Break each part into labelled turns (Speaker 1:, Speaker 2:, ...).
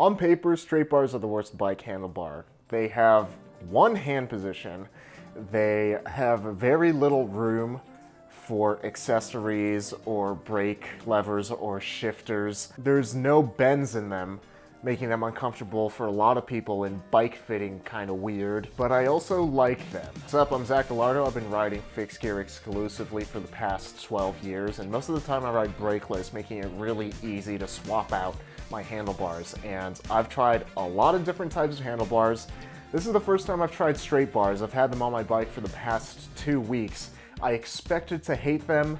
Speaker 1: On paper, straight bars are the worst bike handlebar. They have one hand position, they have very little room for accessories or brake levers or shifters. There's no bends in them, making them uncomfortable for a lot of people and bike fitting kind of weird, but I also like them. What's up, I'm Zach Gallardo. I've been riding fixed gear exclusively for the past 12 years, and most of the time I ride brakeless, making it really easy to swap out my handlebars. And I've tried a lot of different types of handlebars. This is the first time I've tried straight bars. I've had them on my bike for the past 2 weeks. I expected to hate them,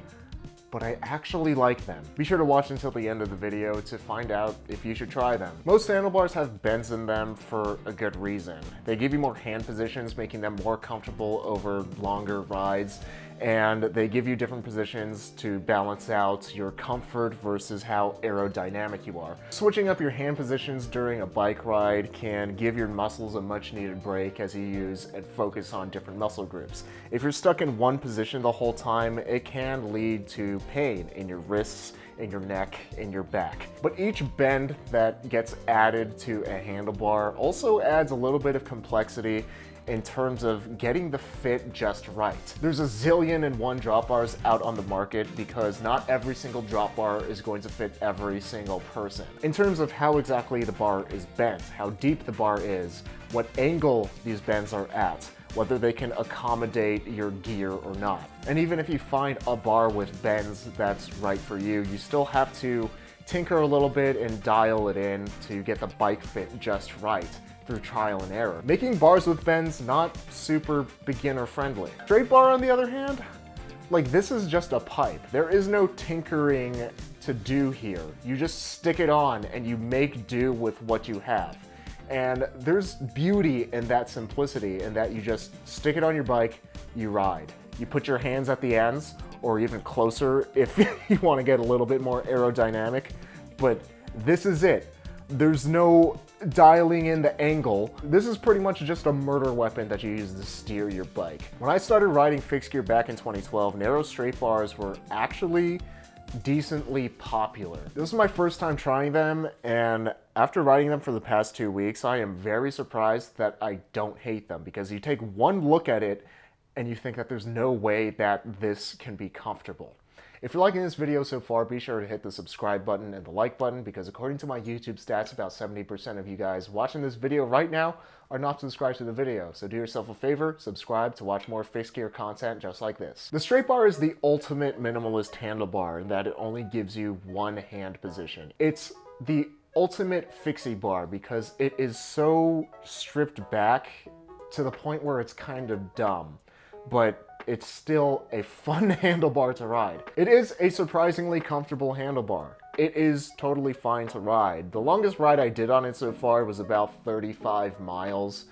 Speaker 1: but I actually like them. Be sure to watch until the end of the video to find out if you should try them. Most handlebars have bends in them for a good reason. They give you more hand positions, making them more comfortable over longer rides, and they give you different positions to balance out your comfort versus how aerodynamic you are. Switching up your hand positions during a bike ride can give your muscles a much needed break as you use and focus on different muscle groups. If you're stuck in one position the whole time, it can lead to pain in your wrists, in your neck, in your back. But each bend that gets added to a handlebar also adds a little bit of complexity in terms of getting the fit just right. There's a zillion and one drop bars out on the market because not every single drop bar is going to fit every single person. In terms of how exactly the bar is bent, how deep the bar is, what angle these bends are at, whether they can accommodate your gear or not. And even if you find a bar with bends that's right for you, you still have to tinker a little bit and dial it in to get the bike fit just right through trial and error, making bars with bends not super beginner friendly. Straight bar, on the other hand, like, this is just a pipe. There is no tinkering to do here. You just stick it on and you make do with what you have. And there's beauty in that simplicity, in that you just stick it on your bike, you ride. You put your hands at the ends, or even closer if you want to get a little bit more aerodynamic, but this is it. There's no dialing in the angle. This is pretty much just a murder weapon that you use to steer your bike. When I started riding fixed gear back in 2012, narrow straight bars were actually decently popular. This is my first time trying them, and after riding them for the past 2 weeks, I am very surprised that I don't hate them, because you take one look at it and you think that there's no way that this can be comfortable. If you're liking this video so far, be sure to hit the subscribe button and the like button, because according to my YouTube stats, about 70% of you guys watching this video right now are not subscribed to the video. So do yourself a favor, subscribe to watch more fixed gear content just like this. The straight bar is the ultimate minimalist handlebar in that it only gives you one hand position. It's the ultimate fixie bar because it is so stripped back to the point where it's kind of dumb, but it's still a fun handlebar to ride. It is a surprisingly comfortable handlebar. It is totally fine to ride. The longest ride I did on it so far was about 35 miles,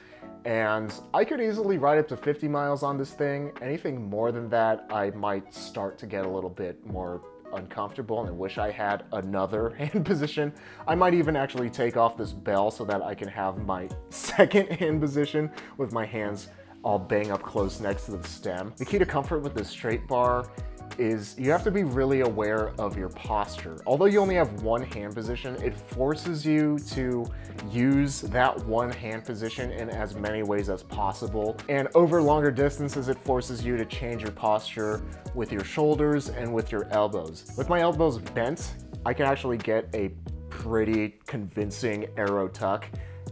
Speaker 1: and I could easily ride up to 50 miles on this thing. Anything more than that, I might start to get a little bit more uncomfortable and I wish I had another hand position. I might even actually take off this bell so that I can have my second hand position with my hands all bang up close next to the stem. The key to comfort with this straight bar is you have to be really aware of your posture. Although you only have one hand position, it forces you to use that one hand position in as many ways as possible. And over longer distances, it forces you to change your posture with your shoulders and with your elbows. With my elbows bent, I can actually get a pretty convincing aero tuck.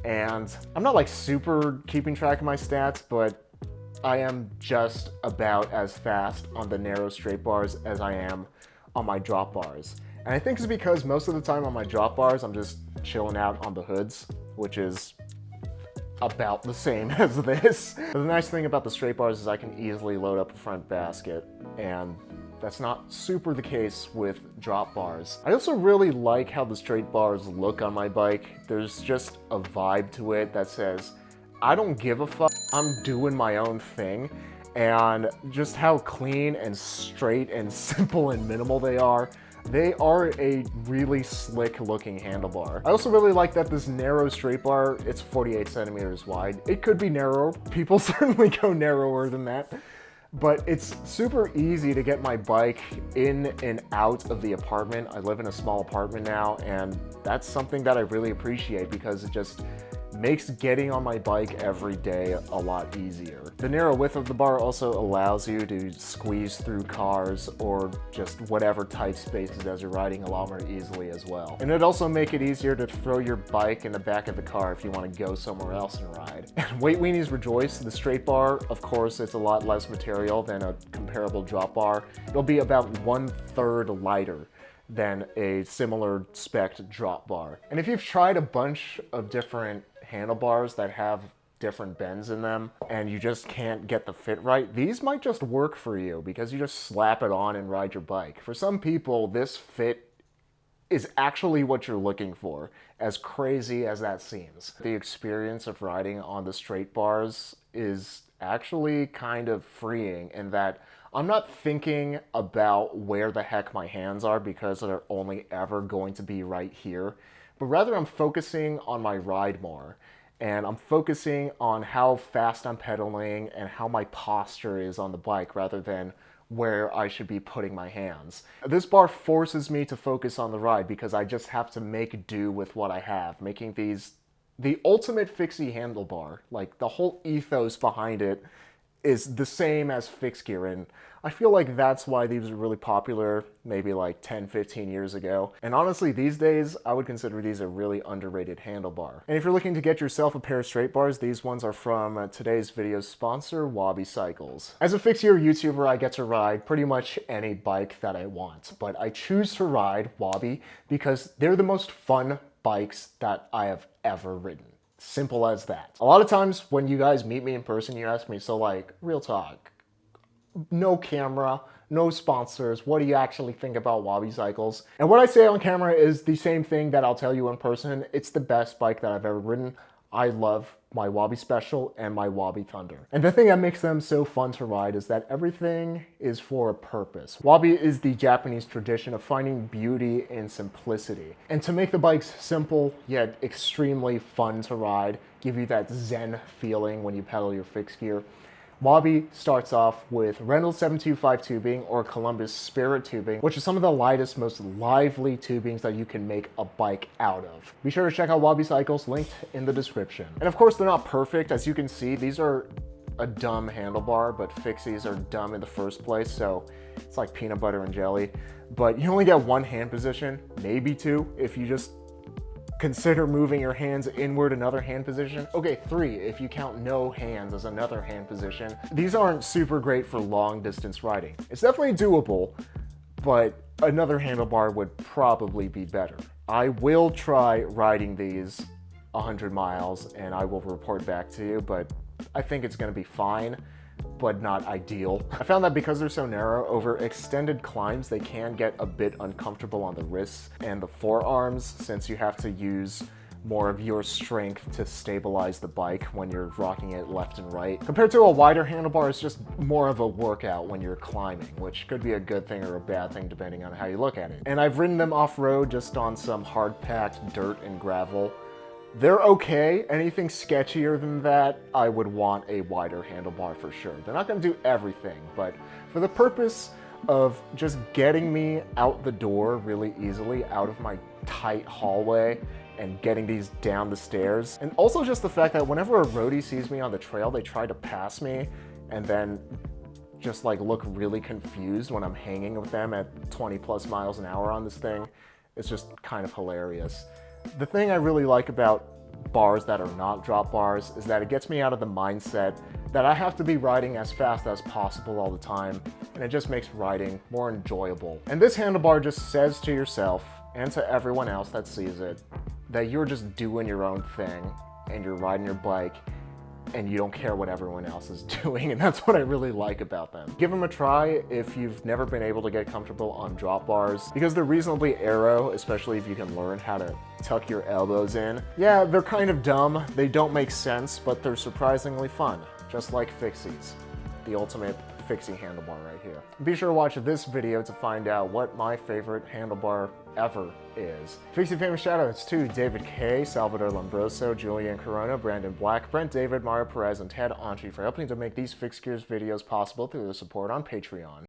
Speaker 1: And I'm not like super keeping track of my stats, but I am just about as fast on the narrow straight bars as I am on my drop bars. And I think it's because most of the time on my drop bars, I'm just chilling out on the hoods, which is about the same as this. But the nice thing about the straight bars is I can easily load up a front basket, and that's not super the case with drop bars. I also really like how the straight bars look on my bike. There's just a vibe to it that says, I don't give a fuck, I'm doing my own thing. And just how clean and straight and simple and minimal they are a really slick looking handlebar. I also really like that this narrow straight bar, it's 48 centimeters wide. It could be narrower. People certainly go narrower than that. But it's super easy to get my bike in and out of the apartment. I live in a small apartment now, and that's something that I really appreciate because it just makes getting on my bike every day a lot easier. The narrow width of the bar also allows you to squeeze through cars or just whatever tight spaces as you're riding a lot more easily as well. And it'd also make it easier to throw your bike in the back of the car if you want to go somewhere else and ride. And Weight Weenies rejoice, the straight bar, of course, it's a lot less material than a comparable drop bar. It'll be about 1/3 lighter than a similar spec'd drop bar. And if you've tried a bunch of different handlebars that have different bends in them and you just can't get the fit right, these might just work for you because you just slap it on and ride your bike. For some people, this fit is actually what you're looking for, as crazy as that seems. The experience of riding on the straight bars is actually kind of freeing in that I'm not thinking about where the heck my hands are because they're only ever going to be right here, but rather I'm focusing on my ride more. And I'm focusing on how fast I'm pedaling and how my posture is on the bike rather than where I should be putting my hands. This bar forces me to focus on the ride because I just have to make do with what I have, making these the ultimate fixie handlebar. Like, the whole ethos behind it is the same as fixed gear, and I feel like that's why these were really popular maybe like 10, 15 years ago. And honestly, these days, I would consider these a really underrated handlebar. And if you're looking to get yourself a pair of straight bars, these ones are from today's video sponsor, Wabi Cycles. As a fixed gear YouTuber, I get to ride pretty much any bike that I want, but I choose to ride Wabi because they're the most fun bikes that I have ever ridden. Simple as that. A lot of times when you guys meet me in person, you ask me, so like, real talk, no camera, no sponsors, what do you actually think about Wabi Cycles? And what I say on camera is the same thing that I'll tell you in person. It's the best bike that I've ever ridden. I love my Wabi Special and my Wabi Thunder. And the thing that makes them so fun to ride is that everything is for a purpose. Wabi is the Japanese tradition of finding beauty in simplicity. And to make the bikes simple, yet extremely fun to ride, give you that zen feeling when you pedal your fixed gear, Wabi starts off with Reynolds 725 tubing or Columbus Spirit tubing, which is some of the lightest, most lively tubings that you can make a bike out of. Be sure to check out Wabi Cycles, linked in the description. And of course, they're not perfect. As you can see, these are a dumb handlebar, but fixies are dumb in the first place, so it's like peanut butter and jelly. But you only get one hand position, maybe two, if you just consider moving your hands inward, another hand position. Okay, 3 if you count no hands as another hand position. These aren't super great for long distance riding. It's definitely doable, but another handlebar would probably be better. I will try riding these 100 miles and I will report back to you, but I think it's gonna be fine, but not ideal. I found that because they're so narrow, over extended climbs, they can get a bit uncomfortable on the wrists and the forearms since you have to use more of your strength to stabilize the bike when you're rocking it left and right. Compared to a wider handlebar, it's just more of a workout when you're climbing, which could be a good thing or a bad thing depending on how you look at it. And I've ridden them off-road just on some hard-packed dirt and gravel. They're okay. Anything sketchier than that, I would want a wider handlebar for sure. They're not going to do everything, but for the purpose of just getting me out the door really easily, out of my tight hallway, and getting these down the stairs. And also just the fact that whenever a roadie sees me on the trail, they try to pass me and then just like look really confused when I'm hanging with them at 20 plus miles an hour on this thing. It's just kind of hilarious. The thing I really like about bars that are not drop bars is that it gets me out of the mindset that I have to be riding as fast as possible all the time, and it just makes riding more enjoyable. And this handlebar just says to yourself and to everyone else that sees it that you're just doing your own thing and you're riding your bike and you don't care what everyone else is doing, and that's what I really like about them. Give them a try if you've never been able to get comfortable on drop bars, because they're reasonably aero, especially if you can learn how to tuck your elbows in. Yeah, they're kind of dumb, they don't make sense, but they're surprisingly fun, just like fixies, the ultimate fixie handlebar right here. Be sure to watch this video to find out what my favorite handlebar ever is. Fixie famous shoutouts to David K, Salvador Lombroso, Julian Corona, Brandon Black, Brent David, Mario Perez, and Ted Antri for helping to make these Fix Gears videos possible through their support on Patreon.